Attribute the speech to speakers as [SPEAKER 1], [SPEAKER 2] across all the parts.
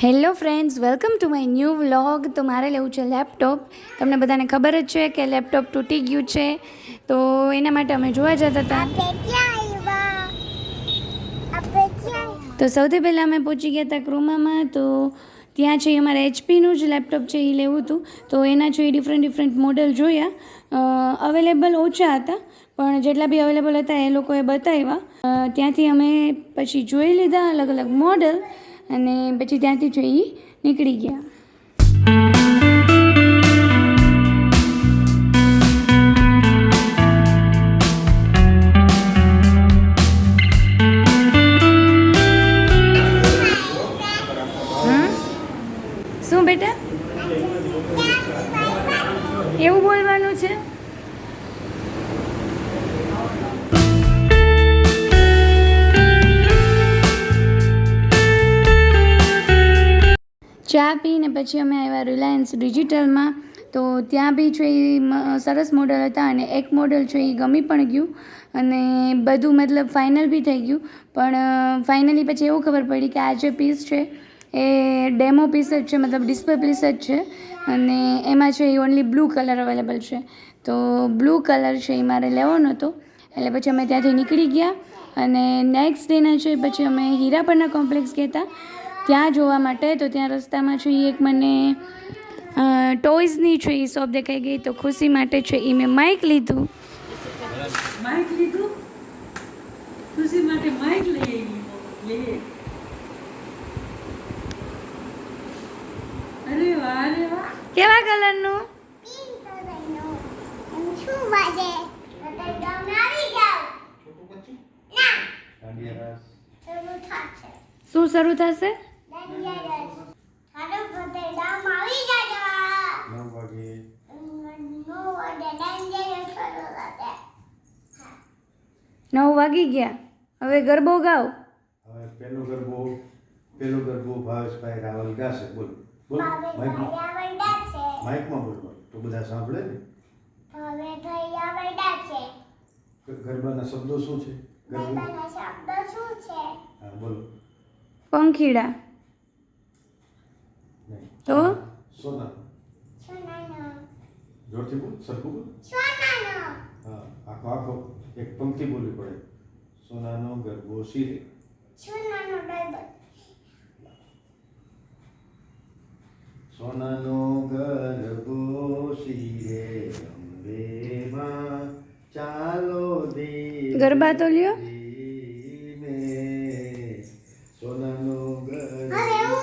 [SPEAKER 1] Hello friends, welcome to my new vlog. તો મારે લેવું છે લેપટોપ. તમને બધાને ખબર જ છે કે લેપટોપ તૂટી ગયું છે, તો એના માટે અમે જોવા જતા હતા. તો સૌથી પહેલાં અમે પહોંચી ગયા હતા ક્રોમામાં. તો ત્યાં છે અમારે એચપીનું જ લેપટોપ છે એ લેવું હતું. તો એના છે એ ડિફરન્ટ મોડલ જોયા. અવેલેબલ ઓછા હતા, પણ જેટલા બી અવેલેબલ હતા એ લોકોએ બતાવ્યા. ત્યાંથી અમે પછી જોઈ લીધા અલગ અલગ મોડલ, અને પછી ત્યાંથી જો એ નીકળી ગયા. શું બેટા, એવું બોલવાનું છે? ચા પીને પછી અમે આવ્યા રિલાયન્સ ડિજિટલમાં. તો ત્યાં બી છે એ સરસ મોડલ હતા, અને એક મોડલ છે એ ગમી પણ ગયું, અને બધું મતલબ ફાઇનલ બી થઈ ગયું. પણ ફાઇનલી પછી એવું ખબર પડી કે આ જે પીસ છે એ ડેમો પીસ જ છે, મતલબ ડિસ્પ્લે પીસ જ છે, અને એમાં છે એ ઓનલી બ્લુ કલર અવેલેબલ છે. તો બ્લુ કલર છે એ મારે લેવાનો હતો, એટલે પછી અમે ત્યાંથી નીકળી ગયા. અને નેક્સ્ટ ડેના છે પછી અમે હીરાપરના કોમ્પ્લેક્સ ગયા હતા ત્યાં જોવા માટે. તો ત્યાં રસ્તામાં છે એક મને ટોયઝની છે એ શોપ દેખાઈ ગઈ. તો ખુશી માટે છે એ મેં માઇક લીધું.
[SPEAKER 2] ખુશી માટે માઇક લઈ આવી. અરે વાહ, અરે વાહ.
[SPEAKER 1] કેવા કલરનું? શું શરૂ થશે? નવ વાગી ગયા. હવે ગરબો ગાઓ.
[SPEAKER 3] હવે પેલો ગરબો ભાવેશભાઈ રાવલ ગાશે. બોલ બોલ, માઇકમાં બોલ તો બધા સાંભળે ને. ગરબાના શબ્દો શું છે? હા બોલો.
[SPEAKER 1] પંખીડા.
[SPEAKER 3] નહીં.
[SPEAKER 1] તો
[SPEAKER 3] સોના. જોરથી બોલ, સરખું બોલ. હા, આખો એક પંક્તિ બોલવી પડે. સોનાનો ગરબો શીરે. સોનાનો ગરબો શીરે અંબે માં ચાલો દે.
[SPEAKER 1] ગરબા તો લ્યો.
[SPEAKER 3] સોનાનો ગરબો.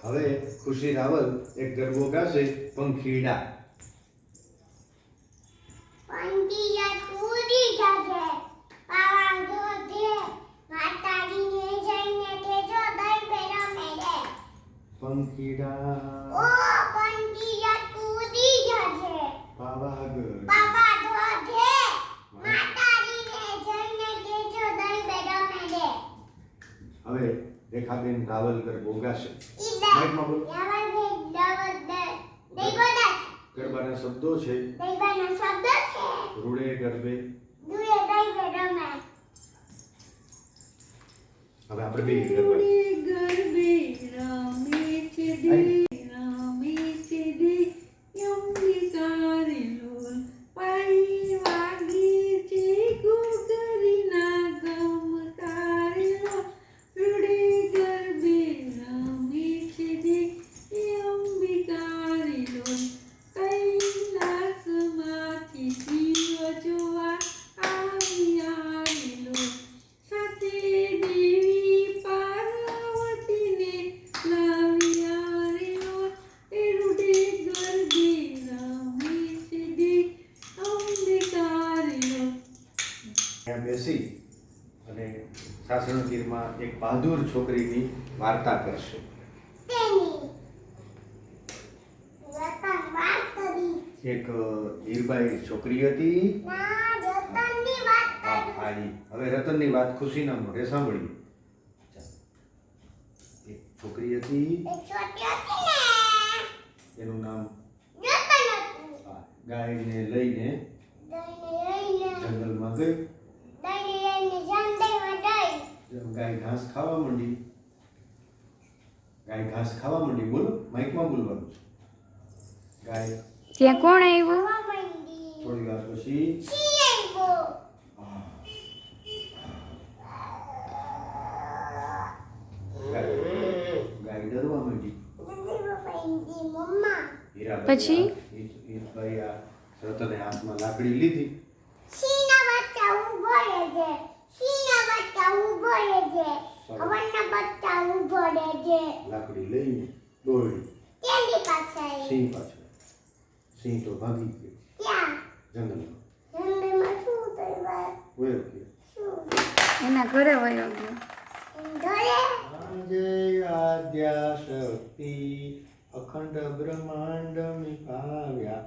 [SPEAKER 3] હવે ખુશી રાવલ એક ગરબો ગાશે, પંખીડા. પંખીડા પાવાગઢ હવે રેખાબેન રાવલ ગરબો ગાશે. માઇકમાં બોલો. ગરબાના શબ્દો છે રૂડે ગરબે. હવે આપણે બે ગરબા.
[SPEAKER 2] ગરબે રમે છે દે, રમે છે દે, અંબિકારી લોલ પાઈ વાગી છે ઘૂઘરીના ગમકારી લોલ. રૂડે ગરબે રમે છે દે, અંબિકારી લોલ કૈલાસમાંથી શિવ જોવા આવી આવી લોલ. સાથે દેવી પાર્વતીને લાવ્યા રે લોલ. એ રૂડે ગરબે રમે છે દે, અંબિકારી લોલ.
[SPEAKER 3] ત્યાં બેસી અને સાસણગીરમાં એક બહાદુર છોકરીની વાર્તા કરશે. એક હીરબાઈ છોકરી હતી. હવે રતનની વાત ખુશીના મોઢે સાંભળીએ. એક છોકરી હતી, એનું નામ ગાયને લઈને જંગલમાં ગઈ. ગાય ઘાસ ખાવા માંડી. ગાય ઘાસ ખાવા માંડી. બોલો, માઇકમાં બોલવાનું છે. ગાય
[SPEAKER 1] ત્યાં કોણ આવ્યું?
[SPEAKER 3] થોડી વાર પછી ગાય ડરવા માંડી.
[SPEAKER 1] પછી?
[SPEAKER 3] હીરાભાઈ આ રતને હાથમાં લાકડી લીધી. લાકડી લઈને દોડી સિંહ પાછળ. સિંહ તો ભાગી ગયો જંગલમાં. વયો ગયો.
[SPEAKER 1] એના ઘરે વયો ગયો.
[SPEAKER 3] જય આદ્યા શક્તિ અખંડ બ્રહ્માંડ મિપાવ્યા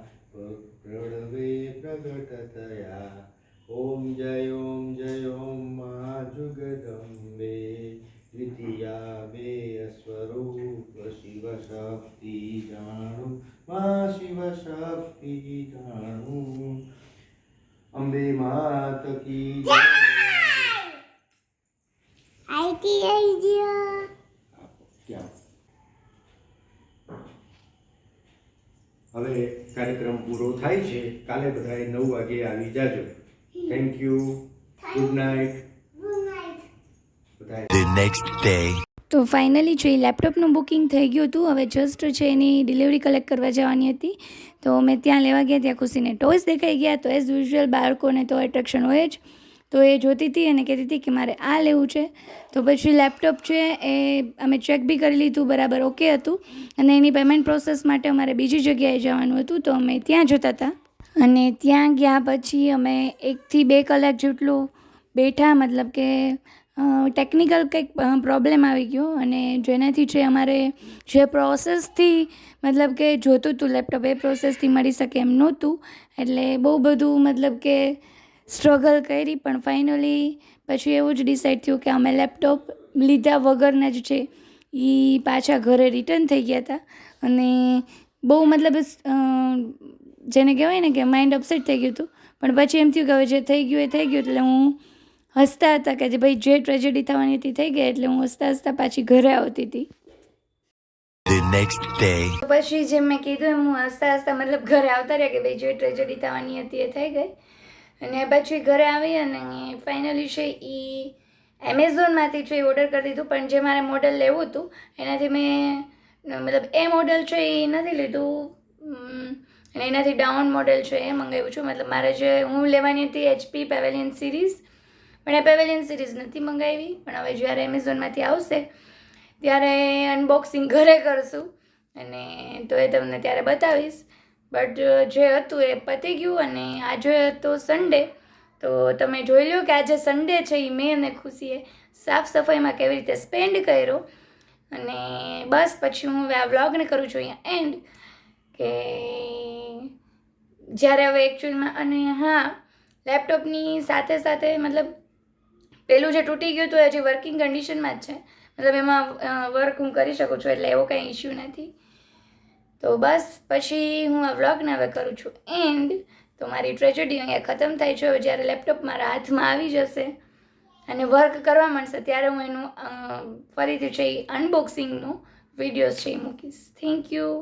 [SPEAKER 3] પ્રણવે પ્રગટ થયા. ઓમ જય મા જુગદંબે દ્વિતીયા બે સ્વરૂપ શિવ શક્તિ જાણું મા શિવ શક્તિ જાણું. અંબે માત કી જય. હવે કાર્યક્રમ પૂરો થાય છે. કાલે બધાએ 9 વાગે આવી જાજો. Thank you. Good night.
[SPEAKER 4] The next day.
[SPEAKER 1] તો ફાઇનલી છે લેપટોપનું બુકિંગ થઈ ગયું હતું. હવે જસ્ટ છે એની ડિલિવરી કલેક્ટ કરવા જવાની હતી. તો મેં ત્યાં લેવા ગયા, ત્યાં ખુશીને ટોયસ દેખાઈ ગયા. તો એઝ યુઝ્યુઅલ બાળકોને તો એટ્રેક્શન હોય જ. તો એ જોતી હતી અને કહેતી હતી કે મારે આ લેવું છે. તો પછી લેપટોપ છે એ અમે ચેક બી કરી લીધું, બરાબર ઓકે હતું. અને એની પેમેન્ટ પ્રોસેસ માટે અમારે બીજી જગ્યાએ જવાનું હતું. તો અમે ત્યાં જતા હતા અને ત્યાં ગયા પછી અમે 1 થી 2 કલાક જેટલું બેઠા. મતલબ કે ટેકનિકલ કંઈક પ્રોબ્લેમ આવી ગયો અને જેનાથી છે અમારે જે પ્રોસેસથી મતલબ કે જોતું હતું લેપટોપ એ પ્રોસેસથી મળી શકે એમ નહોતું. એટલે બહુ બધું મતલબ કે સ્ટ્રગલ કરી, પણ ફાઇનલી પછી એવું જ ડિસાઈડ થયું કે અમે લેપટોપ લીધા વગરના જ છે એ પાછા ઘરે રિટર્ન થઈ ગયા હતા. અને બહુ મતલબ જેને કહેવાય ને કે માઇન્ડ અપસેટ થઈ ગયું હતું. પણ પછી એમ થયું કે હવે જે થઈ ગયું એ થઈ ગયું. એટલે હું હસતા હતા કે ભાઈ જે ટ્રેજેડી થવાની હતી થઈ ગઈ. એટલે હું હસતા હસતા પાછી ઘરે આવતી હતી.
[SPEAKER 4] The next day.
[SPEAKER 1] પછી જેમ મેં કીધું એમ હું હસતા હસતા મતલબ ઘરે આવતા રહ્યા કે ભાઈ જે ટ્રેજેડી થવાની હતી એ થઈ ગઈ. અને પછી ઘરે આવી અને ફાઇનલી છે એ એમેઝોનમાંથી છે ઓર્ડર કરી દીધું. પણ જે મારે મોડલ લેવું હતું એનાથી મેં મતલબ એ મોડલ છે એ નથી લીધું અને એનાથી ડાઉન મોડલ છે એ મંગાવ્યું છું. મતલબ મારે જે હું લેવાની હતી HP પેવેલિયન સિરીઝ, પણ એ પેવેલિયન સિરીઝ નથી મંગાવી. પણ હવે જ્યારે એમેઝોનમાંથી આવશે ત્યારે અનબોક્સિંગ ઘરે કરશું અને તો એ તમને ત્યારે બતાવીશ. બટ જે હતું એ પતી ગયું. અને આજે હતો સન્ડે, તો તમે જોઈ લો કે આજે સન્ડે છે એ મેં અને ખુશીએ સાફ સફાઈમાં કેવી રીતે સ્પેન્ડ કર્યો. અને બસ પછી હું હવે આ વ્લોગને કરું છું અહીંયા એન્ડ, કે જ્યારે હવે એકચ્યુઅલમાં. અને હા, લેપટોપની સાથે સાથે મતલબ પેલું જે તૂટી ગયું હતું એ હજી વર્કિંગ કન્ડિશનમાં જ છે. મતલબ એમાં વર્ક હું કરી શકું છું, એટલે એવો કંઈ ઇશ્યુ નથી. તો બસ પછી હું આ વ્લોગને હવે કરું છું એન્ડ. તો મારી ટ્રેજેડી અહીંયા ખતમ થાય છે. હવે જ્યારે લેપટોપ મારા હાથમાં આવી જશે અને વર્ક કરવા માંડશે ત્યારે હું એનું ફરીથી છે અનબોક્સિંગનો વિડીયોઝ છે એ મૂકીશ. Thank you.